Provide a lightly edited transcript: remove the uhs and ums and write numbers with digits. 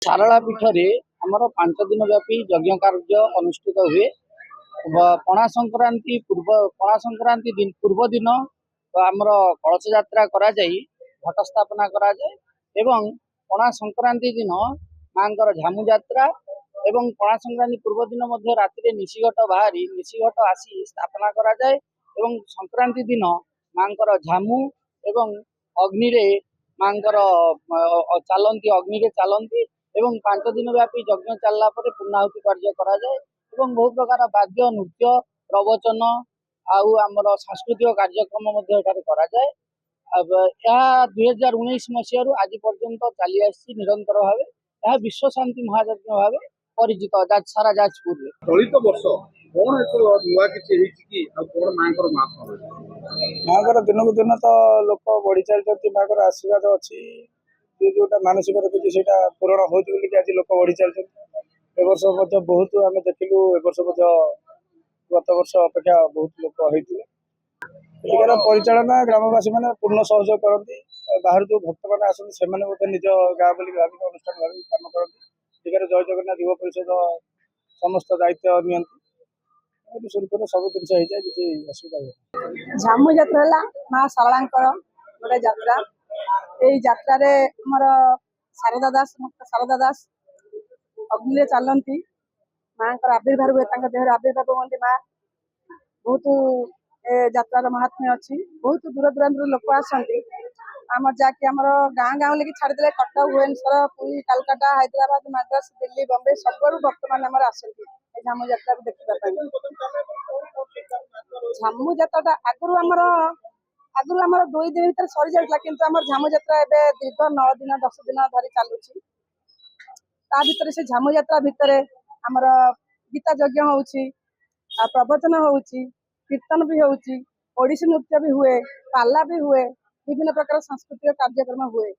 ସାରଳା ପୀଠରେ ଆମର 5 ଦିନ ବ୍ୟାପୀ ଯଜ୍ଞ କାର୍ଯ୍ୟ ଅନୁଷ୍ଠିତ ହୁଏ। ପଣା ସଂକ୍ରାନ୍ତି ପୂର୍ବ ଦିନ ଆମର କଳସ ଯାତ୍ରା କରାଯାଇ ଘଟ ସ୍ଥାପନା କରାଯାଏ ଏବଂ ପଣା ସଂକ୍ରାନ୍ତି ଦିନ ମାଙ୍କର ଝାମୁ ଯାତ୍ରା ଏବଂ ପଣା ସଂକ୍ରାନ୍ତି ପୂର୍ବ ଦିନ ମଧ୍ୟ ରାତିରେ ନିଶିଘଟ ବାହାରି ନିଶିଘଟ ଆସି ସ୍ଥାପନା କରାଯାଏ ଏବଂ ସଂକ୍ରାନ୍ତି ଦିନ ମାଙ୍କର ଝାମୁ ଏବଂ ଅଗ୍ନିରେ ମାଙ୍କର ଅଗ୍ନିରେ ଚାଲନ୍ତି ଏବଂ 5 ଦିନ ବ୍ୟାପୀ ଯଜ୍ଞ ଚାଲିଲା ପରେ ପୂର୍ଣ୍ଣାହୁତି କାର୍ଯ୍ୟ କରାଯାଏ ଏବଂ ବହୁ ପ୍ରକାର ବାଦ୍ୟ ନୃତ୍ୟ ପ୍ରବଚନ ଆଉ ଆମର ସାଂସ୍କୃତିକ କାର୍ଯ୍ୟକ୍ରମ ମଧ୍ୟ ଏଠାରେ କରାଯାଏ। ଏହା 2019 ମସିହାରୁ ଆଜି ପର୍ଯ୍ୟନ୍ତ ଚାଲି ଆସିଛି ନିରନ୍ତର ଭାବେ। ଏହା ବିଶ୍ୱ ଶାନ୍ତି ମହାଯଜ୍ଞ ଭାବେ ପରିଚିତ ସାରା ଯାଜପୁରରେ। ଚଳିତ ବର୍ଷ କଣ ଏକ ନୂଆ କିଛି ହେଇଛି କି ଆଉ କଣ ମାଙ୍କର ମାହାତ୍ମ୍ୟ? ମାଙ୍କର ଦିନକୁ ଦିନ ତ ଲୋକ ବଢି ଚାଲିଛନ୍ତି। ମାଙ୍କର ଆଶୀର୍ବାଦ ଅଛି, ଯୋଉଟା ମାନସିକ ରଖିଛି ସେଇଟା ପୂରଣ ହଉଛି ବୋଲିକି ଆଜି ଲୋକ ବଢି ଚାଲିଛନ୍ତି। ଏ ବର୍ଷ ମଧ୍ୟ ବହୁତ ଆମେ ଦେଖିଲୁ, ଏ ବର୍ଷ ମଧ୍ୟ ଗତ ବର୍ଷ ଅପେକ୍ଷା ବହୁତ ଲୋକ ହେଇଥିଲେ। ଏଠିକାର ପରିଚାଳନା ଗ୍ରାମବାସୀ ମାନେ ପୂର୍ଣ୍ଣ ସହଯୋଗ କରନ୍ତି। ବାହାରୁ ଯୋଉ ଭକ୍ତମାନେ ଆସନ୍ତି ସେମାନେ ମଧ୍ୟ ନିଜ ଗାଁ ବୋଲି ଭାବିକି ଅନୁଷ୍ଠାନ ଭାବିକି କାମ କରନ୍ତି। ଏଠିକାର ଜୟ ଜଗନ୍ନାଥ ଯୁବ ପରିଷଦ ସମସ୍ତ ଦାୟିତ୍ୱ ନିଅନ୍ତି। ସୁରୁଖୁରୁରେ ସବୁ ଜିନିଷ ହେଇଯାଏ, କିଛି ଅସୁବିଧା ହୁଏ। ଝାମୁ ଯାତ୍ରା ହେଲା ମା ଶାରଳାଙ୍କର ଗୋଟେ ଯାତ୍ରା। ଏଇ ଯାତ୍ରାରେ ଆମର ଶାରଦା ଦାସ ଅଗ୍ନିରେ ଚାଲନ୍ତି। ମାଙ୍କର ଆବିର୍ଭାବ ହୁଏ, ତାଙ୍କ ଦେହରେ ଆବିର୍ଭାବ ହୁଅନ୍ତି ମା। ବହୁତ ଏ ଯାତ୍ରାର ମହାତ୍ମ୍ୟ ଅଛି। ବହୁତ ଦୂର ଦୂରାନ୍ତରୁ ଲୋକ ଆସନ୍ତି। ଆମର ଯାହାକି ଆମର ଗାଁ ଗାଉଁଲିକି ଛାଡ଼ିଦେଲେ କଟକ, ଭୁବନେଶ୍ୱର, ପୁରୀ, କାଲକାଟା, ହାଇଦ୍ରାବାଦ, ମାଦ୍ରାସ, ଦିଲ୍ଲୀ, ବମ୍ବେ ସବୁଆଡୁ ଭକ୍ତମାନେ ଆମର ଆସନ୍ତି ଏ ଝାମୁ ଯାତ୍ରାକୁ ଦେଖିବା ପାଇଁ। ଝାମୁ ଯାତ୍ରାଟା ଆଗରୁ ଆମର 2 ଦିନ ଭିତରେ ସରିଯାଉଥିଲା, କିନ୍ତୁ ଆମର ଝାମୁ ଯାତ୍ରା ଏବେ ଦୀର୍ଘ 9 ଦିନ 10 ଦିନ ଧରି ଚାଲୁଛି। ତା ଭିତରେ ସେ ଝାମୁ ଯାତ୍ରା ଭିତରେ ଆମର ଗୀତା ଯଜ୍ଞ ହଉଛି, ପ୍ରବଚନ ହଉଛି, କୀର୍ତ୍ତନ ବି ହଉଛି, ଓଡ଼ିଶୀ ନୃତ୍ୟ ବି ହୁଏ, ପାଲା ବି ହୁଏ, ବିଭିନ୍ନ ପ୍ରକାର ସାଂସ୍କୃତିକ କାର୍ଯ୍ୟକ୍ରମ ହୁଏ।